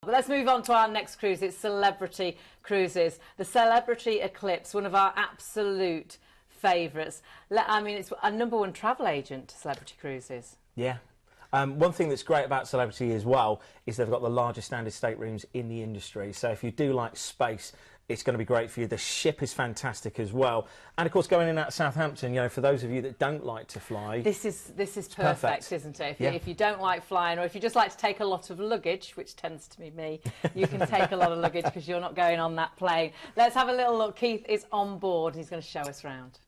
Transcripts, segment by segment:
But let's move on to our next cruise. It's Celebrity Cruises. The Celebrity Eclipse, one of our absolute favourites. I mean, it's a #1 travel agent to Celebrity Cruises. Yeah. One thing that's great about Celebrity as well is they've got the largest standard staterooms in the industry. So if you do like space, it's going to be great for you. The ship is fantastic as well. And of course, going in at Southampton, you know, for those of you that don't like to fly, this is perfect, isn't it? If you don't like flying, or if you just like to take a lot of luggage, which tends to be me, you can take a lot of luggage because you're not going on that plane. Let's have a little look. Keith is on board. He's going to show us around.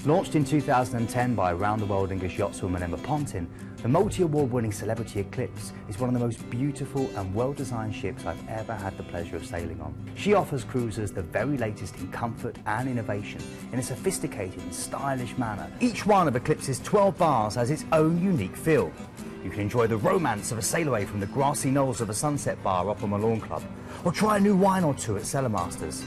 Launched in 2010 by round-the-world English yachtswoman Emma Pontin, the multi-award-winning Celebrity Eclipse is one of the most beautiful and well-designed ships I've ever had the pleasure of sailing on. She offers cruisers the very latest in comfort and innovation in a sophisticated and stylish manner. Each one of Eclipse's 12 bars has its own unique feel. You can enjoy the romance of a sail away from the grassy knolls of a Sunset Bar up on the Lawn Club, or try a new wine or two at Cellar Masters.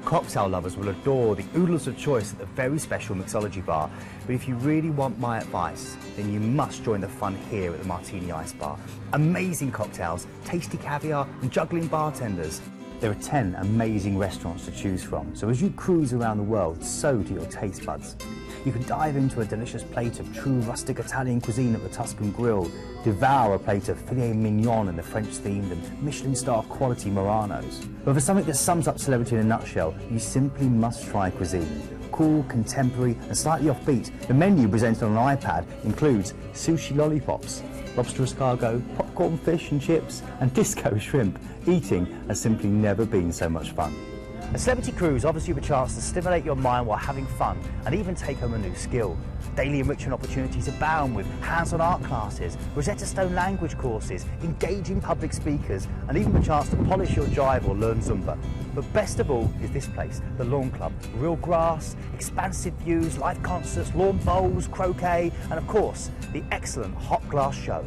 Cocktail lovers will adore the oodles of choice at the very special mixology bar, but if you really want my advice, then you must join the fun here at the Martini Ice Bar. Amazing cocktails, tasty caviar and juggling bartenders. There are 10 amazing restaurants to choose from, so as you cruise around the world, so do your taste buds. You can dive into a delicious plate of true rustic Italian cuisine at the Tuscan Grill, devour a plate of filet mignon in the French-themed and Michelin-star quality Muranos. But for something that sums up Celebrity in a nutshell, you simply must try cuisine. Cool, contemporary and slightly offbeat, the menu presented on an iPad includes sushi lollipops, lobster escargot, popcorn fish and chips and disco shrimp. Eating has simply never been so much fun. A Celebrity Cruise offers you a chance to stimulate your mind while having fun and even take home a new skill. Daily enrichment opportunities abound with hands-on art classes, Rosetta Stone language courses, engaging public speakers and even the chance to polish your drive or learn Zumba. But best of all is this place, the Lawn Club. Real grass, expansive views, live concerts, lawn bowls, croquet and of course the excellent hot glass show.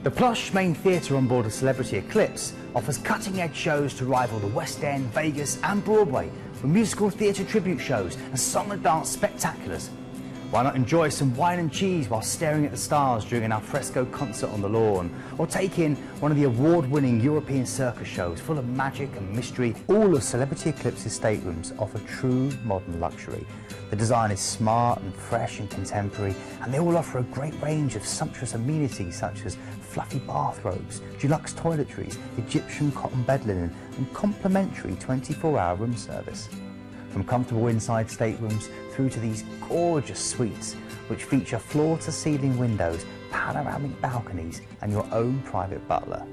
The plush main theatre on board a Celebrity Eclipse offers cutting-edge shows to rival the West End, Vegas and Broadway, with musical theatre tribute shows and song and dance spectaculars. Why not enjoy some wine and cheese while staring at the stars during an alfresco concert on the lawn, or take in one of the award-winning European circus shows full of magic and mystery. All of Celebrity Eclipse's staterooms offer true modern luxury. The design is smart and fresh and contemporary, and they all offer a great range of sumptuous amenities such as fluffy bathrobes, deluxe toiletries, Egyptian cotton bed linen and complimentary 24-hour room service. From comfortable inside staterooms through to these gorgeous suites which feature floor-to-ceiling windows, panoramic balconies and your own private butler.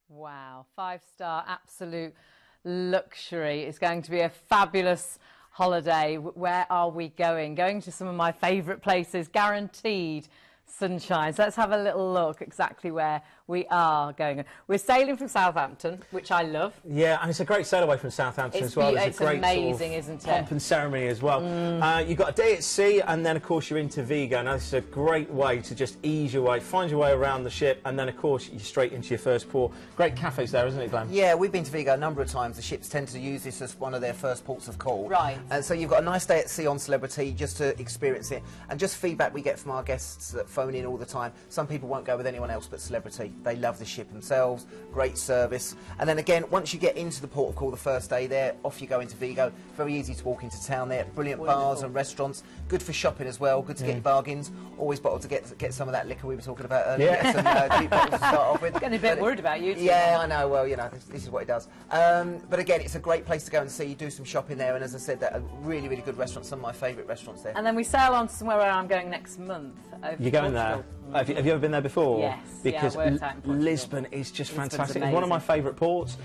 Wow, 5-star absolute luxury. It's going to be a fabulous holiday. Where are we going? Going to some of my favourite places, guaranteed sunshine. So let's have a little look exactly where we are going. We're sailing from Southampton, which I love. Yeah, and it's a great sail away from Southampton as well. It's a great amazing, sort of isn't it? pomp and ceremony as well. You've got a day at sea, and then of course you're into Vigo. Now this is a great way to just ease your way, find your way around the ship, and then of course you're straight into your first port. Great cafes there, isn't it, Glenn? Yeah, we've been to Vigo a number of times. The ships tend to use this as one of their first ports of call. Right. And so you've got a nice day at sea on Celebrity just to experience it. And just feedback we get from our guests that phone in all the time. Some people won't go with anyone else but Celebrity. They love the ship themselves, great service. And then again, once you get into the port of call the first day there, off you go into Vigo. Very easy to walk into town there. Brilliant bars and restaurants. Good for shopping as well. Good to get your bargains. Always bottled to get some of that liquor we were talking about earlier. Yeah. Get some cheap bottles to start off with. Getting a bit worried about you. Yeah, I know. Well, you know, this is what it does. But again, it's a great place to go and see. Do some shopping there. And as I said, that a really, really good restaurant. Some of my favourite restaurants there. And then we sail on to somewhere where I'm going next month. You're going there? Have you ever been there before? Yes. Because yeah, I worked out in Portugal. Lisbon is just Lisbon's fantastic. It's one of my favourite ports.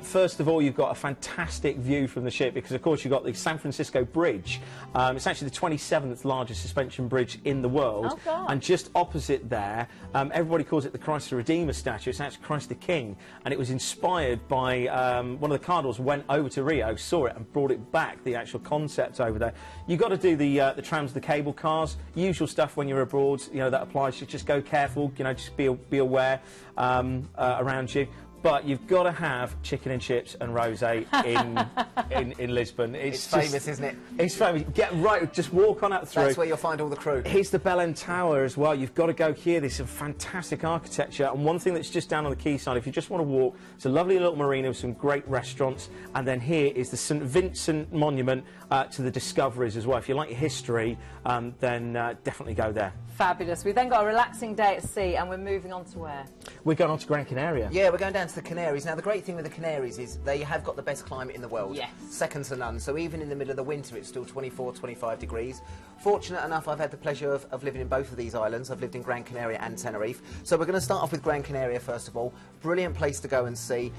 First of all, you've got a fantastic view from the ship because, of course, you've got the San Francisco Bridge. It's actually the 27th largest suspension bridge in the world. Oh, God. And just opposite there, everybody calls it the Christ the Redeemer statue. It's actually Christ the King. And it was inspired by one of the cardinals went over to Rio, saw it and brought it back, the actual concept over there. You've got to do the trams, the cable cars, usual stuff when you're abroad, you know, that applies. You just go careful, you know, just be aware around you. but you've got to have chicken and chips and rosé in Lisbon. It's famous, isn't it? It's famous. Get right, just walk on up through. That's where you'll find all the crew. Here's the Bell End Tower as well. You've got to go here. There's some fantastic architecture. And one thing that's just down on the quayside, if you just want to walk, it's a lovely little marina with some great restaurants. And then here is the St Vincent Monument to the discoveries as well. If you like your history, then definitely go there. Fabulous. We've then got a relaxing day at sea, and we're moving on to where? We're going on to Gran Canaria. Yeah, we're going down to the Canaries. Now, the great thing with the Canaries is they have got the best climate in the world. Yes. Second to none. So even in the middle of the winter, it's still 24, 25 degrees. Fortunate enough, I've had the pleasure of living in both of these islands. I've lived in Gran Canaria and Tenerife. So we're going to start off with Gran Canaria, first of all. Brilliant place to go and see.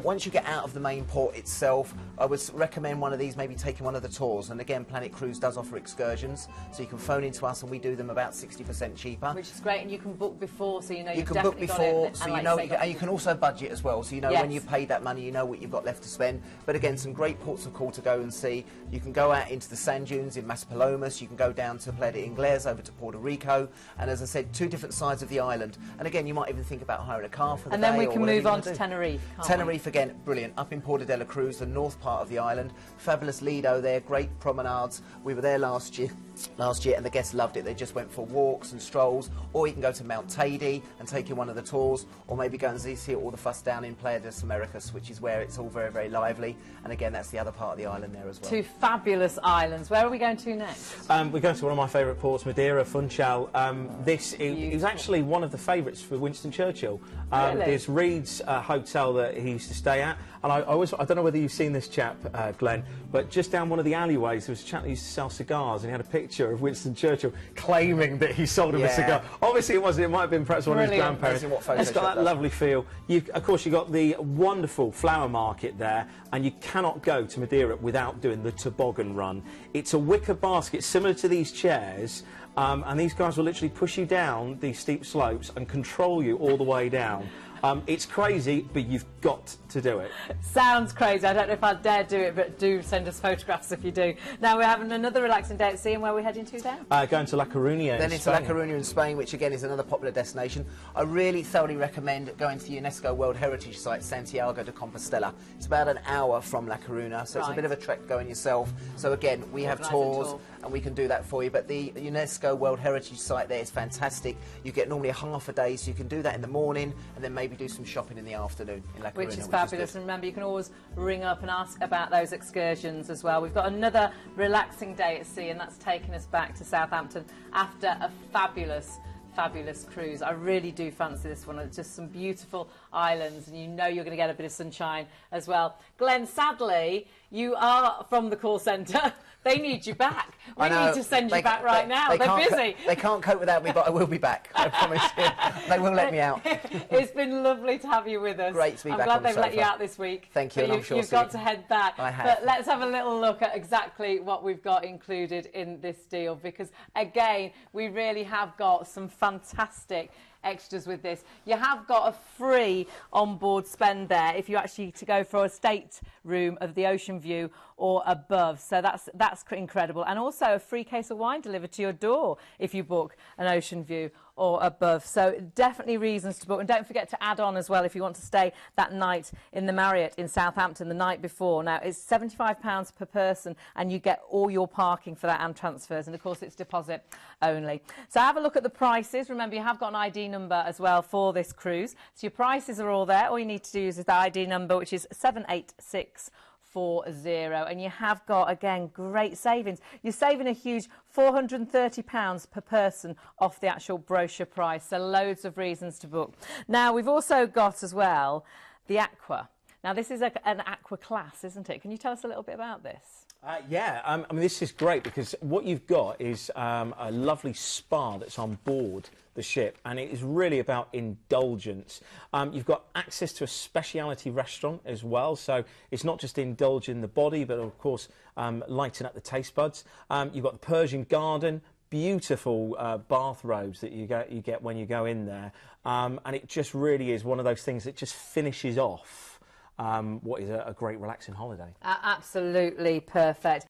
Once you get out of the main port itself, I would recommend one of these, maybe taking one of the tours. And again, Planet Cruise does offer excursions. So you can phone into us and we do them about 60% cheaper. Which is great, and you can book before, so you know you you've can definitely book before, got it. so And you like know, say, and you can also budget as well, so you know Yes. when you've paid that money, you know what you've got left to spend. But again, some great ports of call to go and see. You can go out into the sand dunes in Maspalomas, you can go down to Playa de Ingles, over to Puerto Rico, and as I said, two different sides of the island. And again, you might even think about hiring a car for the And day. then we or can whatever move you on wanna to do. Tenerife, can't Tenerife again, brilliant. Up in Porto de la Cruz, the north part of the island. Fabulous Lido there, great promenades. We were there last year, and the guests loved it. They just went for walks and strolls, or you can go to Mount Teide and take in one of the tours, or maybe go and see all the fuss down in Playa de Americas, which is where it's all very, very lively. And again, that's the other part of the island there as well. Two fabulous islands. Where are we going to next? We're going to one of my favourite ports, Madeira, Funchal. It was actually one of the favourites for Winston Churchill. Really? There's Reed's hotel that he used to stay at, and I don't know whether you've seen this chap, Glenn, but just down one of the alleyways there was a chap that used to sell cigars, and he had a picture of Winston Churchill claiming that he sold him a cigar. Obviously it wasn't, it might have been perhaps one of his grandparents. It's got that lovely feel. Of course, you've got the wonderful flower market there, and you cannot go to Madeira without doing the toboggan run. It's a wicker basket similar to these chairs, and these guys will literally push you down these steep slopes and control you all the way down. It's crazy, but you've got to do it. Sounds crazy. I don't know if I'd dare do it, but do send us photographs if you do. Now we're having another relaxing day at sea, and where are we heading to then? Going to La Coruña Then in into La Spain. Coruña in Spain, which again is another popular destination. I really thoroughly recommend going to the UNESCO World Heritage Site, Santiago de Compostela. It's about an hour from La Coruña, so it's a bit of a trek going yourself. So again, we have tours, and we can do that for you. But the UNESCO World Heritage Site there is fantastic. You get normally a half a day, so you can do that in the morning, and then maybe do some shopping in the afternoon in La Coruña. Which is fabulous. And remember, you can always ring up and ask about those excursions as well. We've got another relaxing day at sea, and that's taking us back to Southampton after a fabulous cruise. I really do fancy this one. It's just some beautiful islands, and you know you're going to get a bit of sunshine as well. Glenn, sadly, you are from the call centre. They need you back. We need to send you back right now. They're busy. They can't cope without me, but I will be back. I promise you. They will let me out. It's been lovely to have you with us. Great to be back. I'm glad on the they've let you sofa. out this week. Thank you, But and I'm sure you've got to head back. I have. But let's have a little look at exactly what we've got included in this deal, because again, we really have got some fantastic extras with this. You have got a free onboard spend there if you actually to go for a state room of the ocean view or above, so that's incredible. And also a free case of wine delivered to your door if you book an ocean view or above. So definitely reasons to book. And don't forget to add on as well if you want to stay that night in the Marriott in Southampton the night before. Now it's £75 per person, and you get all your parking for that and transfers, and of course it's deposit only. So have a look at the prices. Remember, you have got an ID number as well for this cruise, so your prices are all there. All you need to do is the ID number, which is 78640, and you have got, again, great savings. You're saving a huge £430 per person off the actual brochure price, so loads of reasons to book. Now, we've also got as well the Aqua. Now, this is an Aqua class, isn't it? Can you tell us a little bit about this? I mean, this is great because what you've got is a lovely spa that's on board the ship, and it is really about indulgence. You've got access to a speciality restaurant as well, so it's not just indulging the body, but of course lighten up the taste buds. You've got the Persian garden, beautiful bathrobes that you get when you go in there, and it just really is one of those things that just finishes off what is a great relaxing holiday. Absolutely perfect.